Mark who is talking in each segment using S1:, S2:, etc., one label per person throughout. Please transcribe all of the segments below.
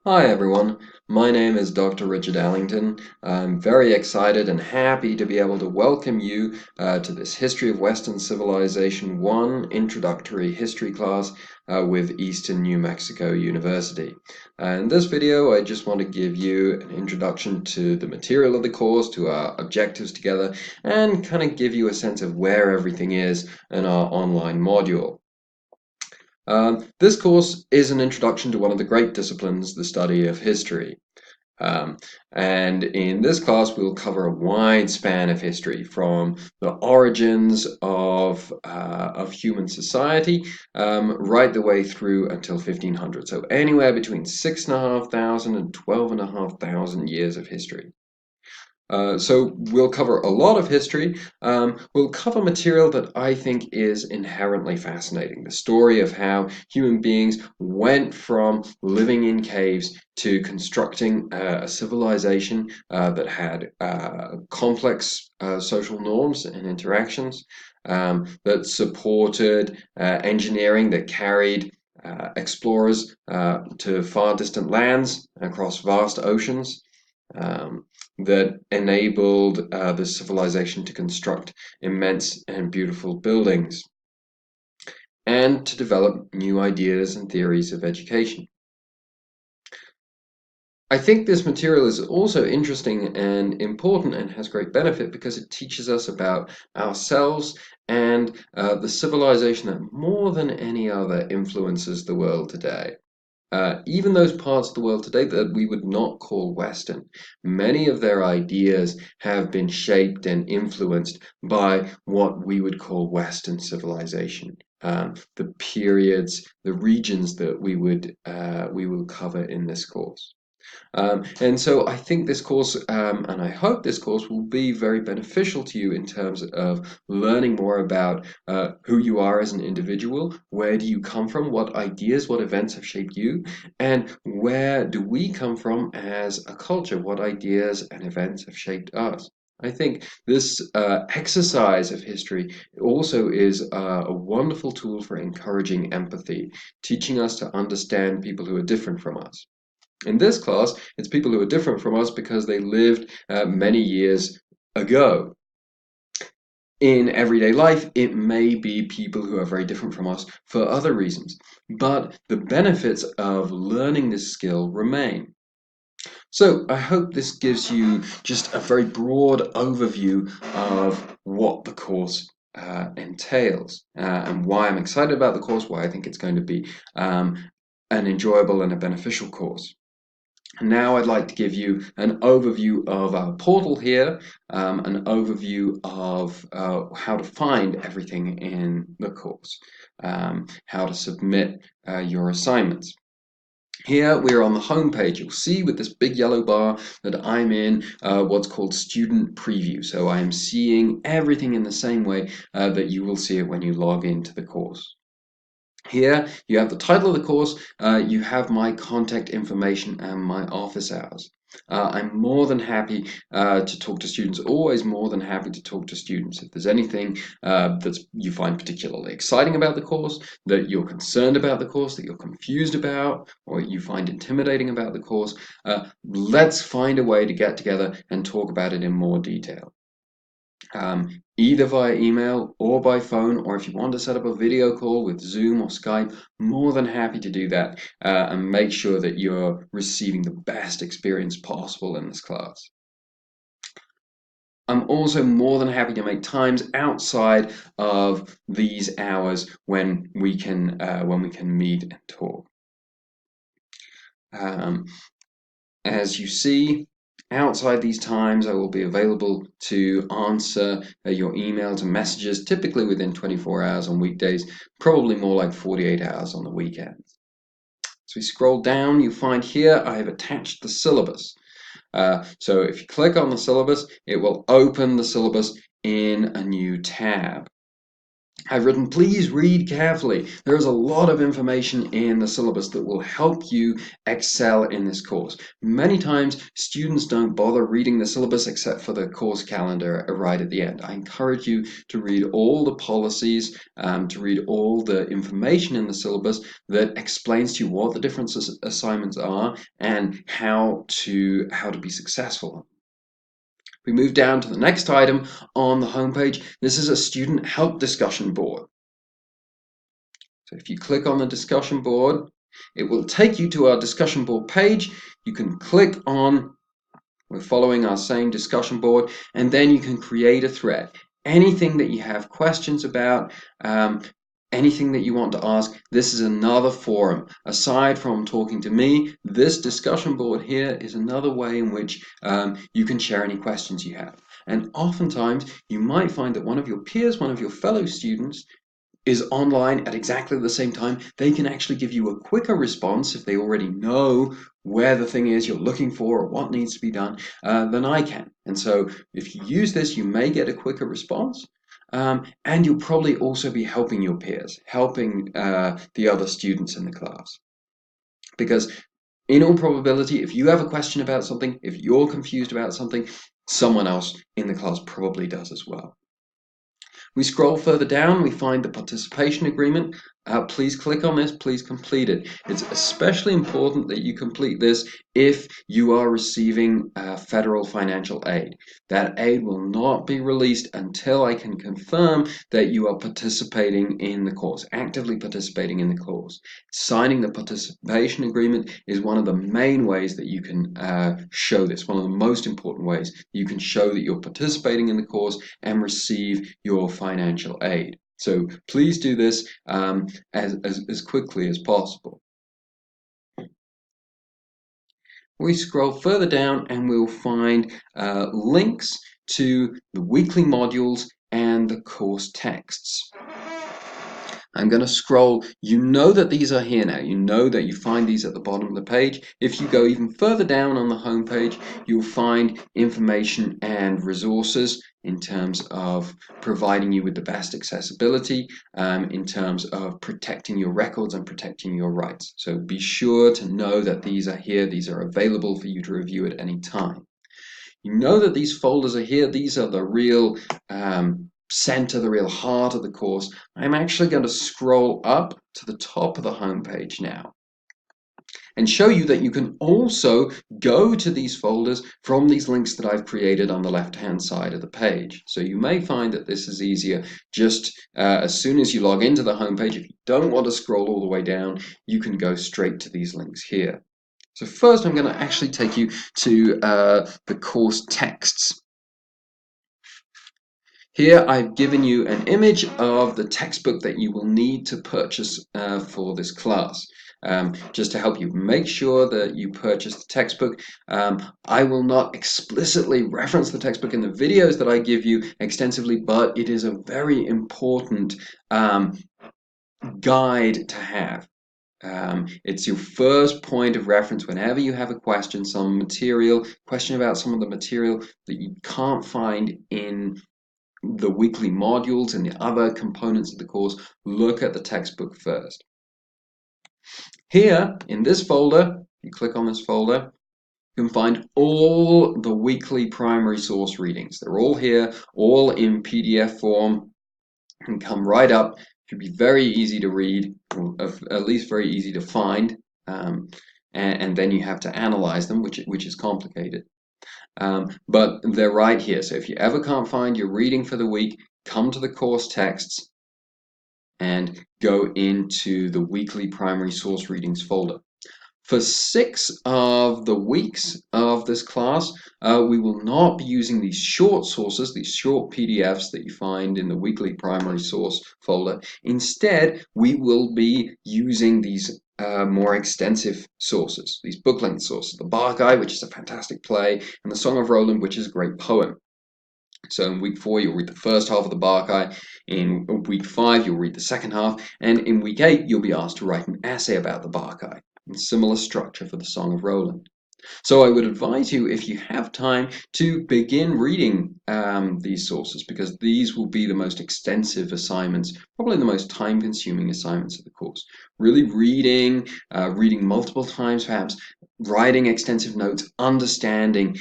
S1: Hi everyone, my name is Dr. Richard Allington. I'm very excited and happy to be able to welcome you to this History of Western Civilization 1 introductory history class with Eastern New Mexico University. In this video, I just want to give you an introduction to the material of the course, to our objectives together, and kind of give you a sense of where everything is in our online module. This course is an introduction to one of the great disciplines, the study of history. Um, and in this class, we'll cover a wide span of history from the origins of human society right the way through until 1500. So anywhere between 6,500 and 12,500 years of history. So we'll cover a lot of history. We'll cover material that I think is inherently fascinating. The story of how human beings went from living in caves to constructing a civilization that had complex social norms and interactions, that supported engineering, that carried explorers to far distant lands across vast oceans. Um, that enabled the civilization to construct immense and beautiful buildings and to develop new ideas and theories of education. I think this material is also interesting and important and has great benefit because it teaches us about ourselves and the civilization that more than any other influences the world today. Even those parts of the world today that we would not call Western, many of their ideas have been shaped and influenced by what we would call Western civilization. The periods, the regions that we will cover in this course. And so I think this course, and I hope this course will be very beneficial to you in terms of learning more about who you are as an individual, where do you come from, what ideas, what events have shaped you, and where do we come from as a culture, what ideas and events have shaped us. I think this exercise of history also is a wonderful tool for encouraging empathy, teaching us to understand people who are different from us. In this class, it's people who are different from us because they lived many years ago. In everyday life, it may be people who are very different from us for other reasons, but the benefits of learning this skill remain. So I hope this gives you just a very broad overview of what the course entails and why I'm excited about the course, why I think it's going to be an enjoyable and a beneficial course. Now I'd like to give you an overview of our portal here, an overview of how to find everything in the course, how to submit your assignments. Here we are on the home page. You'll see with this big yellow bar that I'm in what's called student preview. So I am seeing everything in the same way that you will see it when you log into the course. Here you have the title of the course, you have my contact information and my office hours. I'm more than happy to talk to students, always more than happy to talk to students. If there's anything that you find particularly exciting about the course, that you're concerned about the course, that you're confused about, or you find intimidating about the course, let's find a way to get together and talk about it in more detail. Either via email or by phone, or if you want to set up a video call with Zoom or Skype, more than happy to do that and make sure that you're receiving the best experience possible in this class. I'm also more than happy to make times outside of these hours when we can meet and talk. Um, as you see, outside these times, I will be available to answer your emails and messages, typically within 24 hours on weekdays, probably more like 48 hours on the weekends. So we scroll down, you find here I have attached the syllabus. So if you click on the syllabus, it will open the syllabus in a new tab. I've written, please read carefully. There is a lot of information in the syllabus that will help you excel in this course. Many times, students don't bother reading the syllabus except for the course calendar right at the end. I encourage you to read all the policies, to read all the information in the syllabus that explains to you what the different assignments are and how to be successful. We move down to the next item on the homepage. This is a student help discussion board. So if you click on the discussion board, it will take you to our discussion board page. You can click on, we're following our same discussion board, and then you can create a thread. Anything that you have questions about, anything that you want to ask, this is another forum. Aside from talking to me, this discussion board here is another way in which you can share any questions you have. And oftentimes, you might find that one of your peers, one of your fellow students, is online at exactly the same time. They can actually give you a quicker response if they already know where the thing is you're looking for or what needs to be done than I can. And so if you use this, you may get a quicker response. And you'll probably also be helping your peers, helping the other students in the class. Because in all probability, if you have a question about something, if you're confused about something, someone else in the class probably does as well. We scroll further down, we find the participation agreement. Please click on this, please complete it. It's especially important that you complete this if you are receiving federal financial aid. That aid will not be released until I can confirm that you are participating in the course, actively participating in the course. Signing the participation agreement is one of the main ways that you can show this, one of the most important ways you can show that you're participating in the course and receive your financial aid. So please do this as quickly as possible. We scroll further down and we'll find links to the weekly modules and the course texts. I'm going to scroll. You know that these are here now. You know that you find these at the bottom of the page. If you go even further down on the home page, you'll find information and resources in terms of providing you with the best accessibility, in terms of protecting your records and protecting your rights. So be sure to know that these are here. These are available for you to review at any time. You know that these folders are here. These are the real center, the real heart of the course. I'm actually going to scroll up to the top of the home page now and show you that you can also go to these folders from these links that I've created on the left-hand side of the page. So you may find that this is easier just as soon as you log into the home page. If you don't want to scroll all the way down, you can go straight to these links here. So first I'm going to actually take you to the course texts. Here I've given you an image of the textbook that you will need to purchase for this class. Just to help you make sure that you purchase the textbook. I will not explicitly reference the textbook in the videos that I give you extensively, but it is a very important guide to have. It's your first point of reference whenever you have a question, question about some of the material that you can't find in the weekly modules and the other components of the course. Look at the textbook first. Here in this folder, you click on this folder, you can find all the weekly primary source readings. They're all here, all in PDF form, and come right up. Should be very easy to read, or at least very easy to find, and then you have to analyze them, which is complicated. But they're right here. So if you ever can't find your reading for the week, come to the course texts and go into the weekly primary source readings folder. For 6 of the weeks of this class, we will not be using these short sources, these short PDFs that you find in the weekly primary source folder. Instead, we will be using these more extensive sources, these book-length sources. The Bacchae, which is a fantastic play, and the Song of Roland, which is a great poem. So in week 4, you'll read the first half of the Bacchae. In week 5, you'll read the second half. And in week 8, you'll be asked to write an essay about the Bacchae. And similar structure for the Song of Roland. So I would advise you, if you have time, to begin reading these sources, because these will be the most extensive assignments, probably the most time-consuming assignments of the course. Really reading, reading multiple times perhaps, writing extensive notes, understanding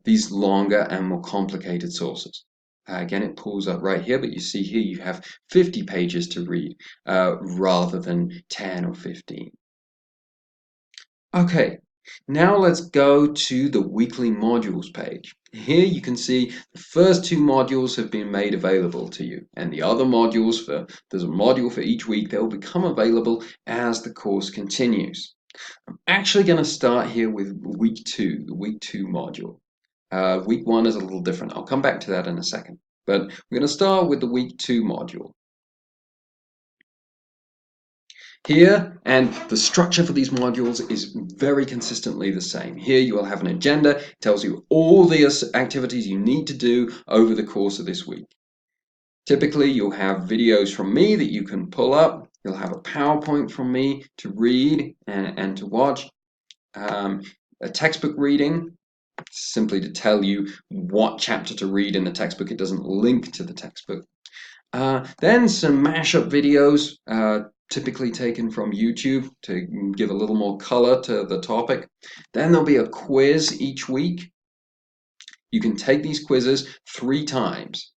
S1: these longer and more complicated sources. Again, it pulls up right here, but you see here you have 50 pages to read rather than 10 or 15. Okay, now let's go to the weekly modules page. Here you can see the first two modules have been made available to you, and the other modules, there's a module for each week that will become available as the course continues. I'm actually going to start here with week 2, the week 2 module. Week 1 is a little different. I'll come back to that in a second. But we're going to start with the week 2 module. Here, and the structure for these modules is very consistently the same. Here you will have an agenda, it tells you all the activities you need to do over the course of this week. Typically, you'll have videos from me that you can pull up. You'll have a PowerPoint from me to read and to watch. A textbook reading, simply to tell you what chapter to read in the textbook. It doesn't link to the textbook. Then some mashup videos, typically taken from YouTube to give a little more color to the topic. Then there'll be a quiz each week. You can take these quizzes 3 times.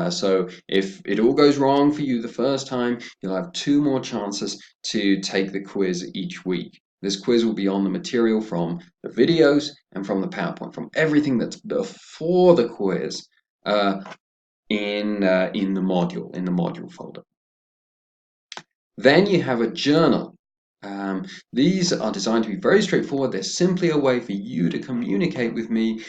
S1: So if it all goes wrong for you the first time, you'll have 2 more chances to take the quiz each week. This quiz will be on the material from the videos and from the PowerPoint, from everything that's before the quiz in the module folder. Then you have a journal. These are designed to be very straightforward. They're simply a way for you to communicate with me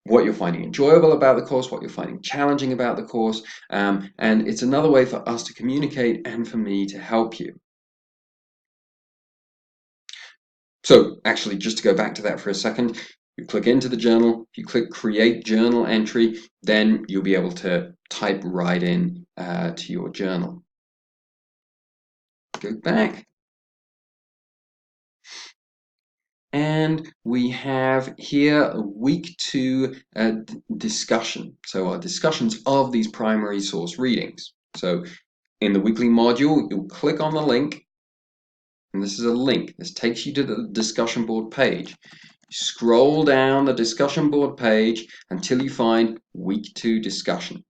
S1: what you're finding enjoyable about the course, what you're finding challenging about the course, and it's another way for us to communicate and for me to help you. So actually, just to go back to that for a second, you click into the journal, if you click create journal entry, then you'll be able to type right in to your journal. Go back. And we have here a week 2 discussion. So our discussions of these primary source readings. So in the weekly module, you'll click on the link, and this is a link. This takes you to the discussion board page. Scroll down the discussion board page until you find week 2 discussion.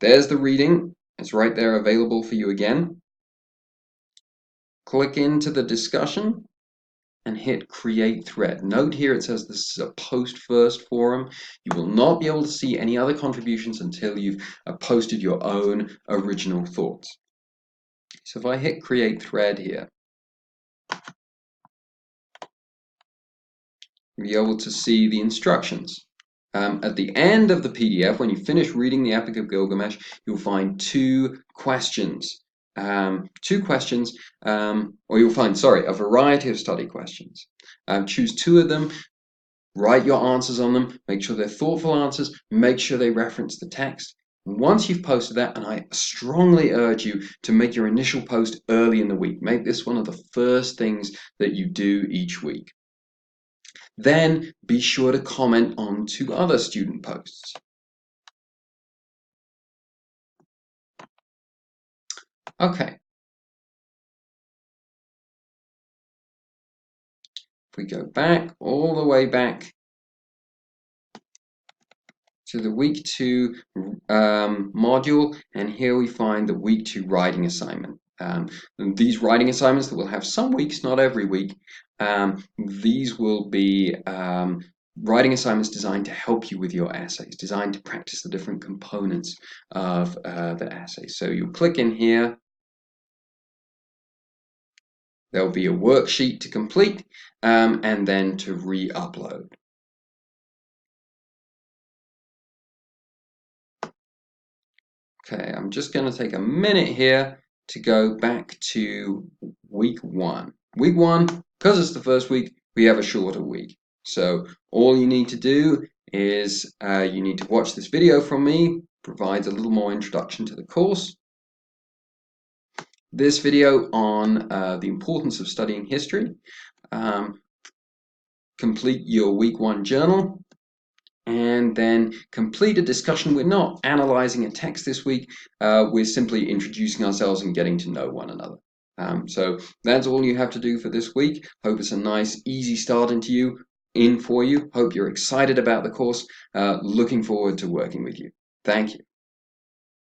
S1: There's the reading. It's right there available for you again. Click into the discussion and hit create thread. Note here it says this is a post first forum. You will not be able to see any other contributions until you've posted your own original thoughts. So if I hit create thread here, you'll be able to see the instructions. At the end of the PDF, when you finish reading the Epic of Gilgamesh, you'll find 2 questions. Or you'll find, a variety of study questions. Choose 2 of them, write your answers on them, make sure they're thoughtful answers, make sure they reference the text. Once you've posted that, and I strongly urge you to make your initial post early in the week, make this one of the first things that you do each week. Then be sure to comment on 2 other student posts. Okay. If we go back, all the way back to the week 2 module, and here we find the week 2 writing assignment. These writing assignments that we'll have some weeks, not every week, these will be writing assignments designed to help you with your essays, designed to practice the different components of the essay. So you click in here. There'll be a worksheet to complete and then to re-upload. Okay, I'm just going to take a minute here to go back to week 1. Week 1, because it's the first week, we have a shorter week. So all you need to do is you need to watch this video from me, provides a little more introduction to the course. This video on the importance of studying history. complete your week 1 journal, and then complete a discussion. We're not analyzing a text this week. We're simply introducing ourselves and getting to know one another. So that's all you have to do for this week. Hope it's a nice, easy start for you. Hope you're excited about the course. Looking forward to working with you. Thank you.